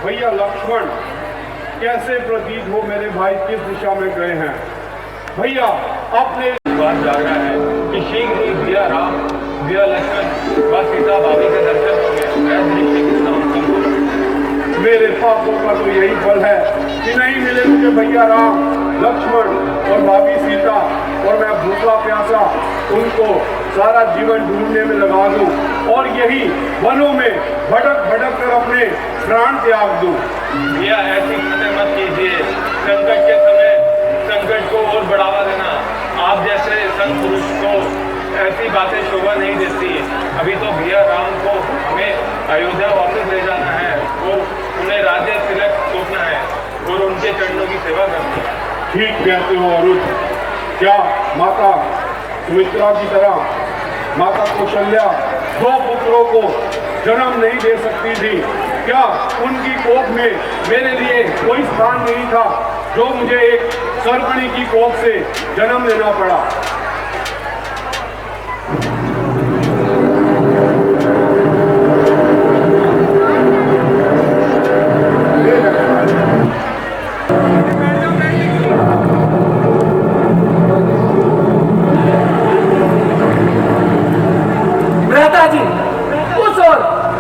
भैया लक्ष्मण कैसे प्रतीत हो मेरे भाई किस दिशा में गए हैं? भैया आपने बात जा रहा है कि शीघ्र ही भैया राम, भैया लक्ष्मण व सीता भाभी के दर्शन होंगे। दृष्टि कितना उत्तम हो। मेरे पापों का तो यही फल है कि नहीं मिले मुझे भैया राम, लक्ष्मण और भाभी सीता, और मैं भूखा प्यासा उनको सारा जीवन ढूंढने में लगा दूं और यही वनों में भटक भटक कर अपने प्राण त्याग दूं। भैया ऐसी बातें मत कीजिए। संकट के समय संकट को और बढ़ावा देना आप जैसे संत पुरुष को ऐसी बातें शोभा नहीं देती। अभी तो भैया राम को हमें अयोध्या वापस ले जाना है और उन्हें राज्य तिलक सौंपना है और उनके चरणों की सेवा करनी है। ठीक कहते हो अरुण। क्या माता सुमित्रा की तरह माता कौशल्या 2 पुत्रों को जन्म नहीं दे सकती थी? क्या उनकी कोख में मेरे लिए कोई स्थान नहीं था जो मुझे एक सर्पणी की कोख से जन्म लेना पड़ा?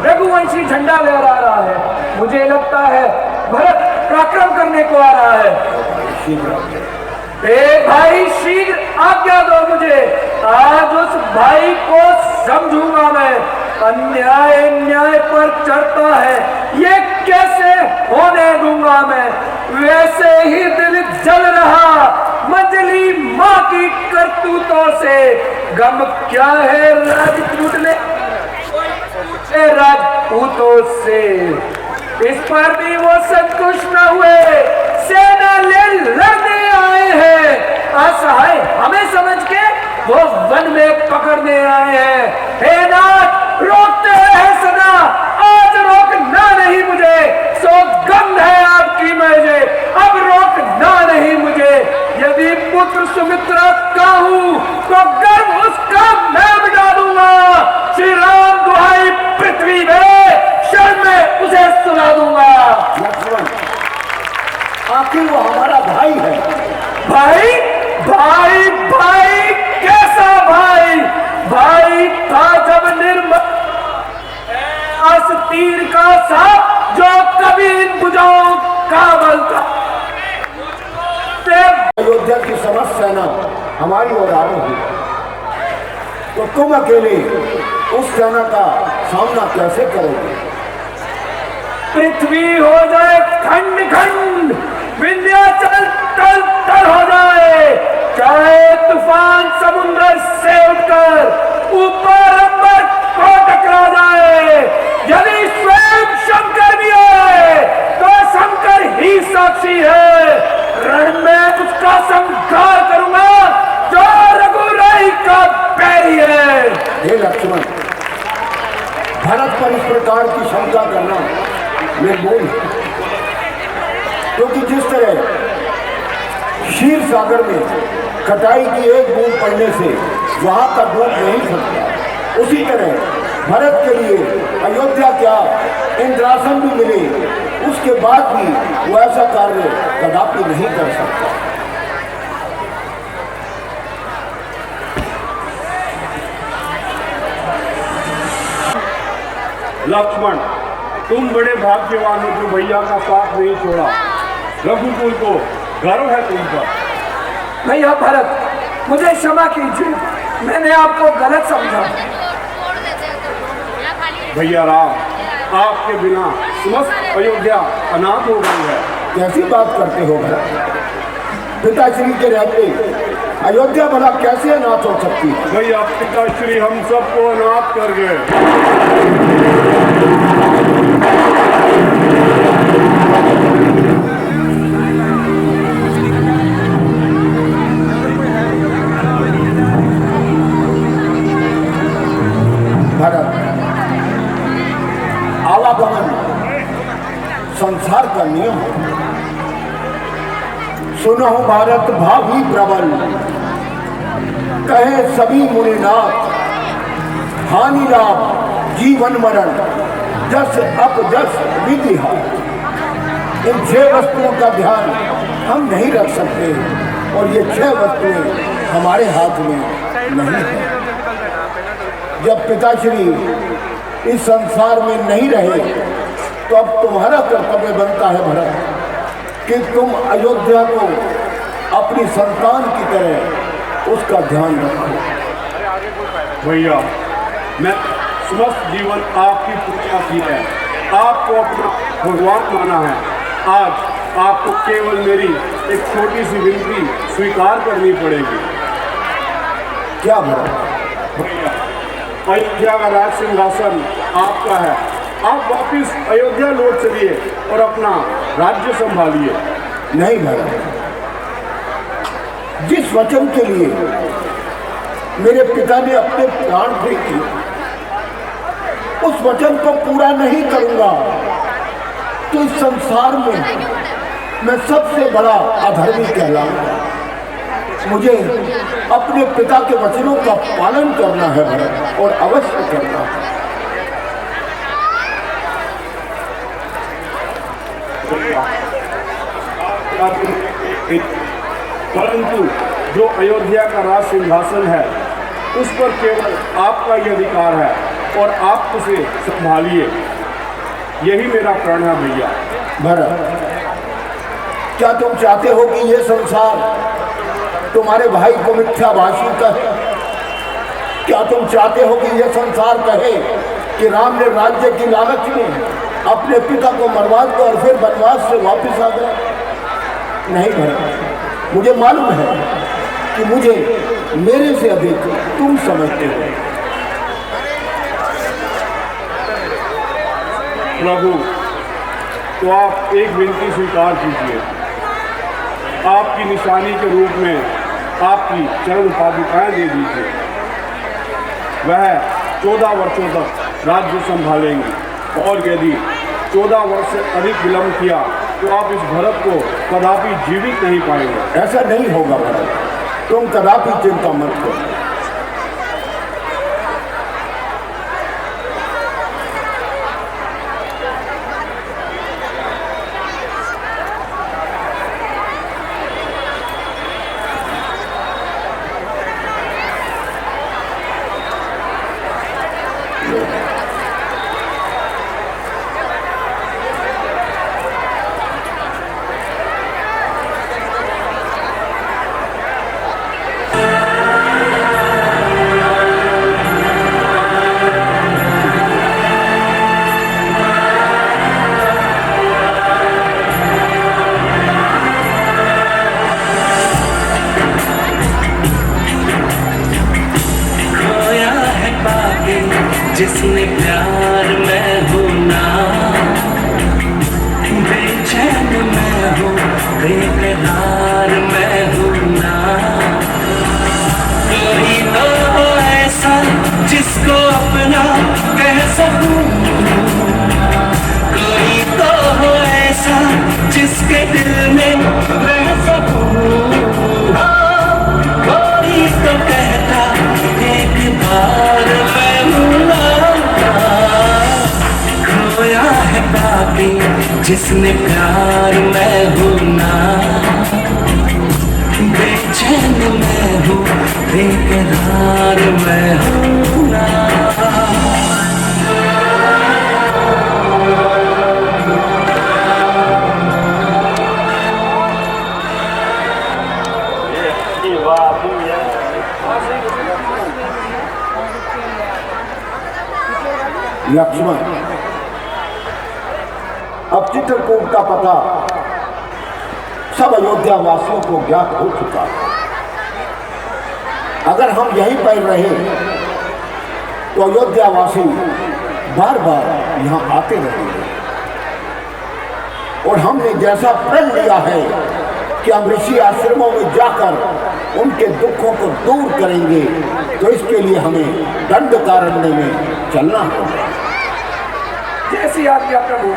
रघुवंशी झंडा लहरा रहा है। मुझे लगता है भरत पराक्रम करने को आ रहा है। भाई शीघ्र आज्ञा दो मुझे। आज उस भाई को समझूंगा मैं। अन्याय न्याय पर चढ़ता है, ये कैसे होने दूंगा मैं। वैसे ही दिल जल रहा मंजली माँ की करतूतों से। गम क्या है राजपूत ने राजपूतों से, इस पर भी वो संतुष्ट न हुए। सेना ले लड़ने आए हैं, असहाय हमें समझ के वो वन में पकड़ने आए हैं। हे नाथ रोकते हैं सदा, आज रोकना नहीं मुझे। सौगंध है आपकी मुझे, अब रोकना नहीं मुझे। यदि पुत्र सुमित्रा का हूं तो गर्व उसका मैं मिटा दूंगा। श्री राम दुहाई पृथ्वी में शरण में उसे सुना दूंगा। लक्ष्मण आखिर वो हमारा भाई है। भाई भाई भाई कैसा भाई? भाई था जब निर्मल तीर का सांप जो कभी भुजाओं का बलता। अयोध्या की समस्त सेना हमारी ओर आ रही है, तो तुम अकेले उस सेना का सामना कैसे करोगे? पृथ्वी हो जाए खंड खंड, विंध्याचल तल तल हो जाए, चाहे तूफान समुद्र से उठकर ऊपर अंबर को टकरा जाए। यदि स्वयं शंकर भी आए तो शंकर ही साक्षी है। रण में उसका संहार करूंगा जो रघुराई का बैरी है। हे लक्ष्मण, भरत पर इस प्रकार की शंका करना निर्मूल है, क्योंकि जिस तरह क्षीर सागर में कटाई की एक बूंद पड़ने से वहां का दूध नहीं सकता, उसी तरह भरत के लिए अयोध्या क्या इंद्रासन भी मिले उसके बाद भी वो ऐसा कार्य कदापि नहीं कर सकता। लक्ष्मण तुम बड़े भाग्यवान हो जो भैया का साथ नहीं छोड़ा। रघुकुल को गर्व है तुम पर। भैया भरत, मुझे क्षमा कीजिए, मैंने आपको गलत समझा। भैया राम, आपके बिना समस्त अयोध्या अनाथ हो गई है। कैसी बात करते हो भरत? पिताश्री के रहते अयोध्या भला कैसे अनाथ हो सकती है? भैया पिताश्री हम सबको अनाथ कर गए। भरत, आवागमन संसार का नियम है। सुनो भारत भावी प्रबल, कहे सभी मुनिनाथ, हानि लाभ जीवन मरण जस अप जस विधि है। इन 6 वस्तुओं का ध्यान हम नहीं रख सकते और ये 6 वस्तुएं हमारे हाथ में नहीं है। जब पिताश्री इस संसार में नहीं रहे तो अब तुम्हारा कर्तव्य बनता है भरत कि तुम अयोध्या को अपनी संतान की तरह उसका ध्यान रखो। भैया, मैं समस्त जीवन आपकी पूजा की है, आपको अपना भगवान माना है। आज आपको केवल मेरी एक छोटी सी विनती स्वीकार करनी पड़ेगी। क्या भरत? भैया, अयोध्या का राज सिंहासन आपका है। आप वापिस अयोध्या लौट चलिए और अपना राज्य संभालिए। नहीं भरत, जिस वचन के लिए मेरे पिता ने अपने प्राण दे दिए उस वचन को पूरा नहीं करूंगा तो इस संसार में मैं सबसे बड़ा अधर्मी कहलाऊंगा। मुझे अपने पिता के वचनों का पालन करना है भरत, और अवश्य करना है। परंतु जो अयोध्या का राज सिंहासन है उस पर केवल आपका ही अधिकार है और आप उसे संभालिए, यही मेरा प्रण है भैया। भरत, क्या तुम चाहते हो कि यह संसार तुम्हारे भाई को मिथ्याभाषी कहे? क्या तुम चाहते हो कि यह संसार कहे कि राम ने राज्य की लालच में अपने पिता को मरवा दिया और फिर वनवास से वापस आ गया? नहीं भरत, मुझे मालूम है कि मुझे मेरे से अधिक तुम समझते हो। प्रभु, तो आप एक विनती स्वीकार कीजिए। आपकी निशानी के रूप में आपकी चरण पादुकाएं दे दीजिए। वह 14 वर्षों तक राज्य संभालेंगी और यदि 14 वर्ष से अधिक विलंब किया तो आप इस भरत को कदापि जीवित नहीं पाएंगे। ऐसा नहीं होगा भरत, तुम कदापि चिंता मत करो। जिसने प्यार में हूँ ना, बेचैन मैं हूँ, बेकरार मैं हूँ ना। कोई तो हो ऐसा जिसको अपना कह सकूं, कोई तो हो ऐसा जिसके दिल में रह सकूं। कोई तो कहता एक बार मैं मिला, खोया है बाकी जिसने प्यार में हूँ ना, बेचैन मैं हूँ, बेकरार मैं हूँ ना। लक्ष्मण, अब चित्रकूट का पता सब अयोध्या वासियों को ज्ञात हो चुका है। अगर हम यहीं पर रहे तो अयोध्या वासी बार बार यहाँ आते रहेंगे और हमने जैसा प्रण लिया है कि हम ऋषि आश्रमों में जाकर उनके दुखों को दूर करेंगे, तो इसके लिए हमें दंडकारण्य में चलना होगा। जैसी आज्ञा प्रभु।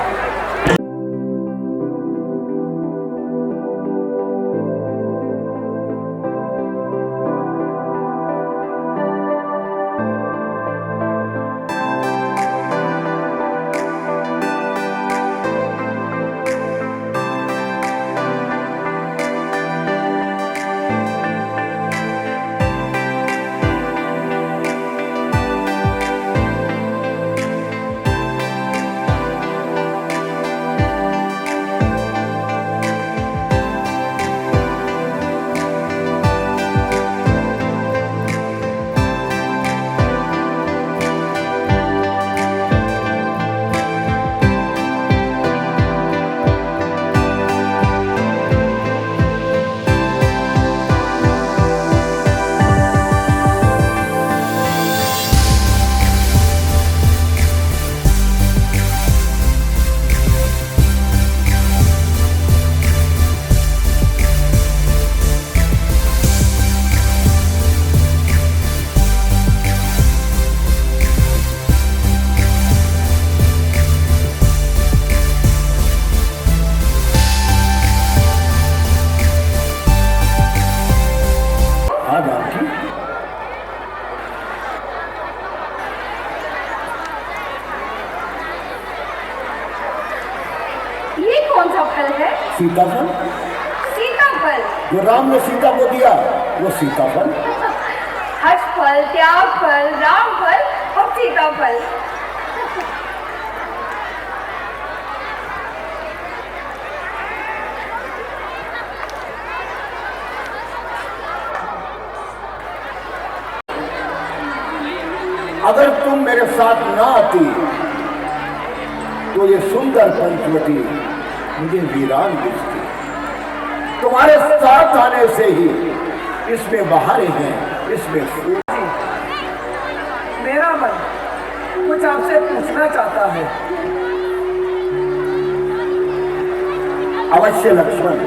कौन सा फल है? सीताफल। सीताफल। जो राम ने सीता को दिया वो सीताफल। हर्ष फल, त्याग फल, राम फल और सीताफल। अगर तुम मेरे साथ ना आती तो ये सुंदर पंचवटी मुझे वीरान दिखती। तुम्हारे साथ आने से ही इसमें बहारें हैं, इसमें फूल। मेरा मन कुछ आपसे पूछना चाहता है। अवश्य लक्ष्मण,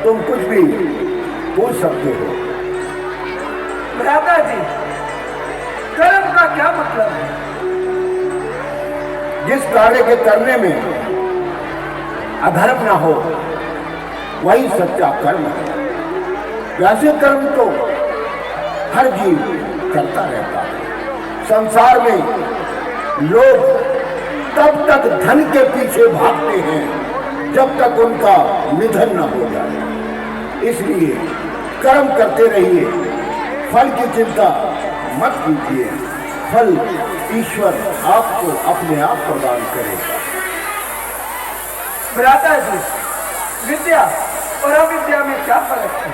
तुम कुछ भी पूछ सकते हो। भ्राता जी, कर्म का क्या मतलब है? जिस कार्य के करने में अधर्म ना हो वही सच्चा कर्म है। वैसे कर्म तो हर जीव करता रहता है। संसार में लोग तब तक धन के पीछे भागते हैं जब तक उनका निधन न हो जाए। इसलिए कर्म करते रहिए, फल की चिंता मत कीजिए। फल ईश्वर आपको अपने आप प्रदान करेगा। भ्राता जी, विद्या और अविद्या में क्या फर्क है?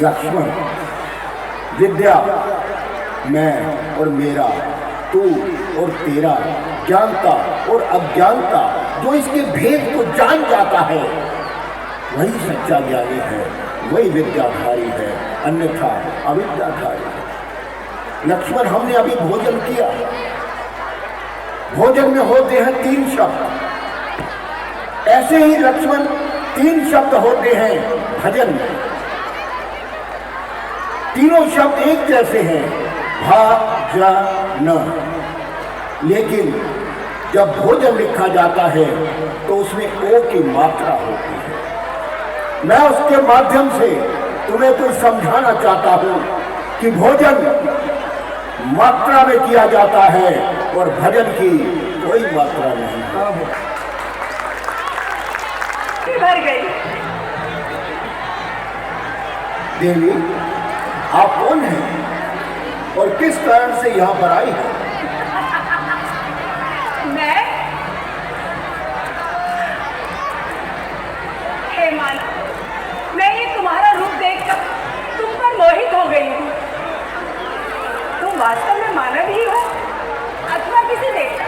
लक्ष्मण, विद्या मैं और मेरा, तू और तेरा, ज्ञानता और अज्ञानता, जो इसके भेद को जान जाता है वही सच्चा ज्ञानी है, वही विद्याधारी है, अन्यथा अविद्याधारी है। लक्ष्मण, हमने अभी भोजन किया। भोजन में होते हैं 3 शब्द। ऐसे ही लक्ष्मण 3 शब्द होते हैं भजन में। तीनों शब्द एक जैसे हैं, भा जा न। लेकिन जब भोजन लिखा जाता है तो उसमें ओ की मात्रा होती है। मैं उसके माध्यम से तुम्हें कुछ समझाना चाहता हूं कि भोजन मात्रा में किया जाता है और भजन की कोई मात्रा नहीं। भर गई। देवी, आप कौन हैं और किस कारण से यहाँ पर आई हैं? मैं हेमंत, मैं ये तुम्हारा रूप देखकर तुम पर मोहित हो गई हूँ। तुम वास्तव में मानव ही हो अथवा किसी देवता?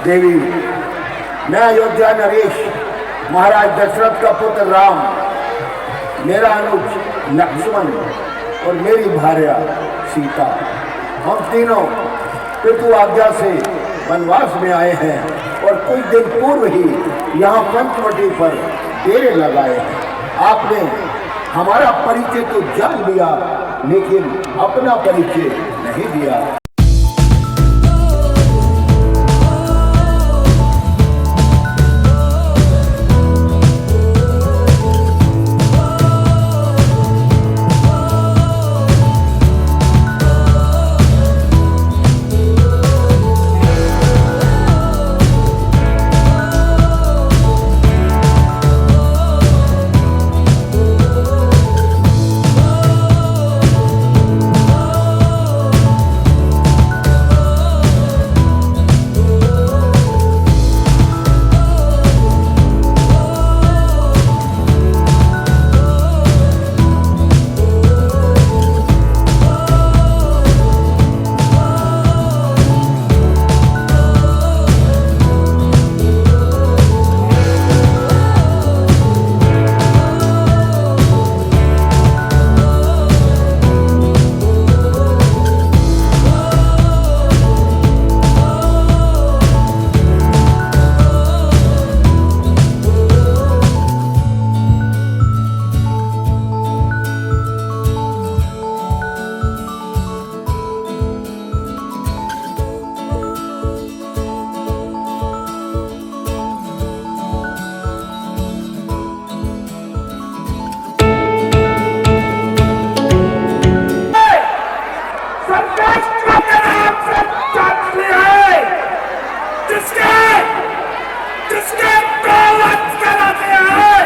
देवी, मैं अयोध्या नरेश, महाराज दशरथ का पुत्र राम, मेरा अनुज लक्ष्मण और मेरी भार्या सीता, हम तीनों पितु आज्ञा से वनवास में आए हैं और कुछ दिन पूर्व ही यहाँ पंचवटी पर डेरे लगाए हैं। आपने हमारा परिचय तो जान लिया लेकिन अपना परिचय नहीं दिया। जिसके प्रवत कराते हैं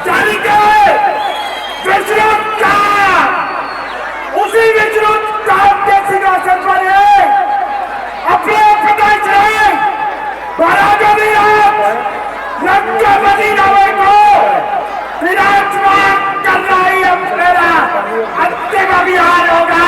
जानी के विश्रुत का उसी विश्रुत का के सिंहासन पर है अपने प्रदेश है महाराजा रंगपति नावे को विराजमान करना ही अब मेरा अंतिम अभियान होगा।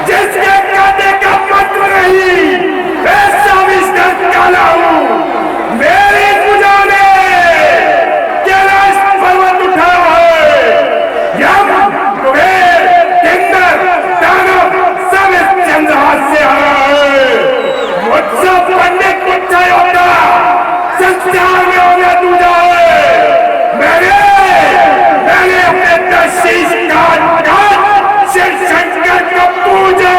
जिसके कहने का मतलब नहीं ऐसा विस्तार काला हूं मेरी पूजा ने कैलाश पर्वत उठा है यम कुबेर किन्नर दानव सब इस चंद्रहास से आया है मुझसे पंडित मुझसे होगा संसार में होगा दूजा है मैंने अपने तशीश का शिव शंकर का पूजा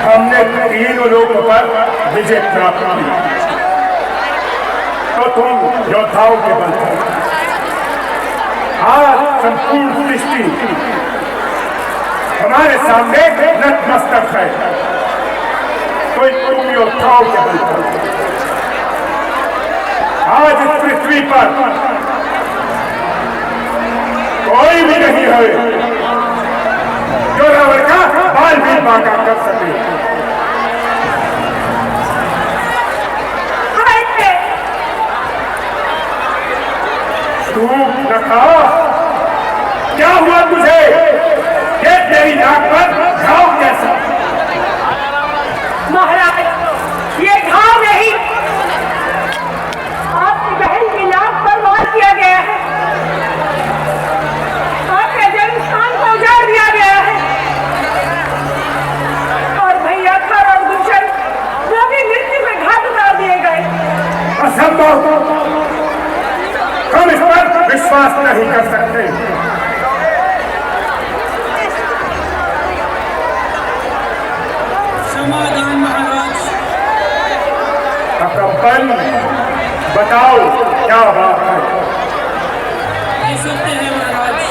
हमने तीनों लोगों पर विजय प्राप्त की तो तुम योद्धाओं के बल पर आज संपूर्ण सृष्टि हमारे सामने नतमस्तक है तो तुम योद्धाओं के बल पर आज इस पृथ्वी पर कोई भी नहीं है जो रावण का बाल भी बांका कर सके। तू रखा क्या हुआ तुझे ये तेरी नाक पर घाव कैसा? महाराज ये घाव नहीं आपकी बहन की नाक पर वार किया गया है। आपका जन्म बताओ क्या बात है। ये सत्य है महाराज।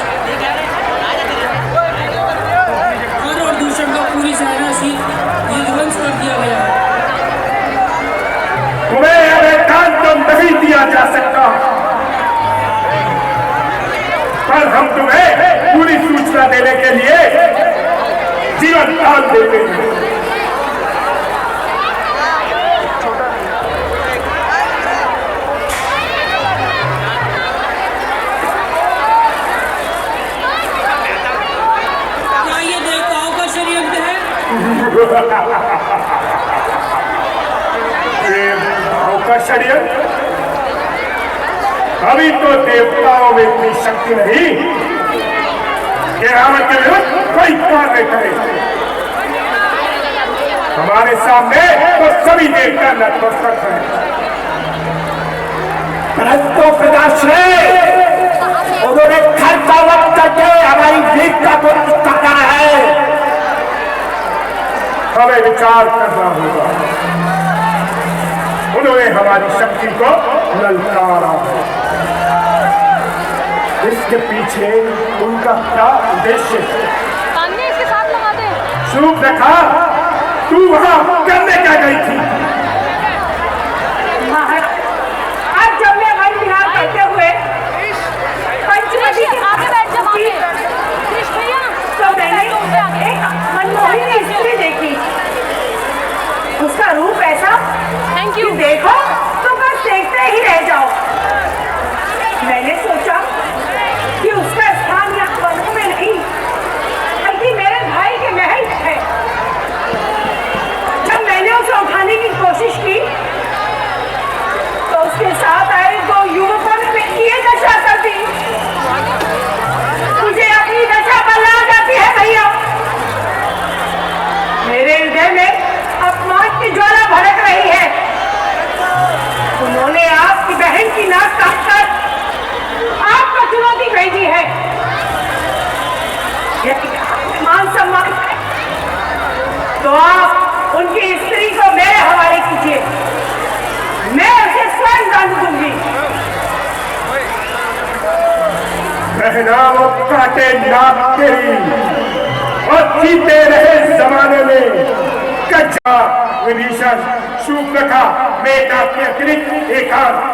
कर और दूषण का पूरी सहायता से ये ध्वंस कर दिया गया है। तुम्हें अब एकांत नहीं दिया जा सकता, पर हम तुम्हें पूरी सूचना देने के लिए जीवन दान देते हैं। क्या ये देवताओं का षड्यंत्र है? देवताओं का षड्यंत्र? अभी तो देवताओं में इतनी शक्ति नहीं कि रावण के विरुद्ध कोई कार्य करे। हमारे सामने तो सभी देवता नतमस्तक हैं, परंतु प्रजाश्रय उन्होंने घर का वक्त करके हमारी वीरता को नष्ट करना है। हमें विचार करना होगा। उन्होंने हमारी शक्ति को ललकारा है। इसके पीछे उनका क्या उद्देश्य है? इसके साथ लगा दे। शुभ देखा, तू वहां करने क्या गई थी? आज जब मैं वन विहार करते हुए पंचवटी के आगे बैठ जा तो मैंने एक मनमोहनी स्त्री देखी। उसका रूप ऐसा कि देखो तो बस देखते ही रह जाओ। मैंने सोचा कि उसका स्थान यहाँ वनों में नहीं बल्कि मेरे भाई के महल में है। जब मैंने उसे उठाने की कोशिश की तो उसके साथ आए दो युवकों ने ये दशा कर दी। मुझे अपनी दशा पर ला जाती है भैया। मेरे हृदय में अपमान की ज्वाला भड़क रही है। उन्होंने आपकी बहन की नाक काटकर आपको चुनौती भेजी है। यदि मान सम्मान है तो आप उनकी स्त्री को मेरे हवाले कीजिए। मैं उसे स्वयं दान दूंगी। बहना वो काटे नाक तेरी और जीते रहे जमाने में कच्चा विभीषण शूर्पणखा मेघनाथ के अतिरिक्त एकांत।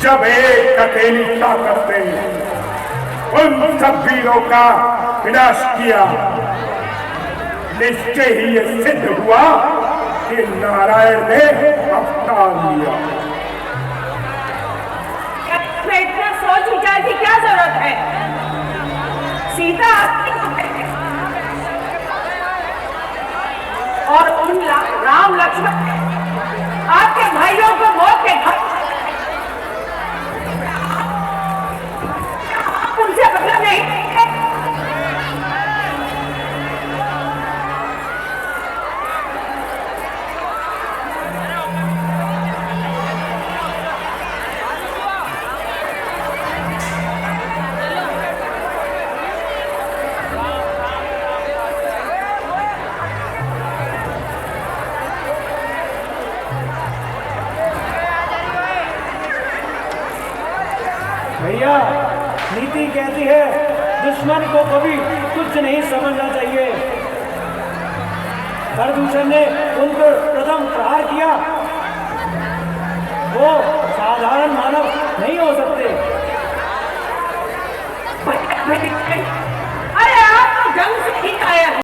जब एक अकेली ताकत ने उन सब वीरों का विनाश किया, निश्चय ही ये सिद्ध हुआ कि नारायण ने अवतार लिया। इसमें इतना सोच विचार की क्या जरूरत है? सीता और उन राम लक्ष्मण आपके भाइयों को मौत के घाट उनसे बदला नहीं। भैया, नीति कहती है दुश्मन को कभी कुछ नहीं समझना चाहिए। खरदूषण ने उन पर प्रथम प्रहार किया। वो साधारण मानव नहीं हो सकते। अरे आप तो जंग से ही आया है।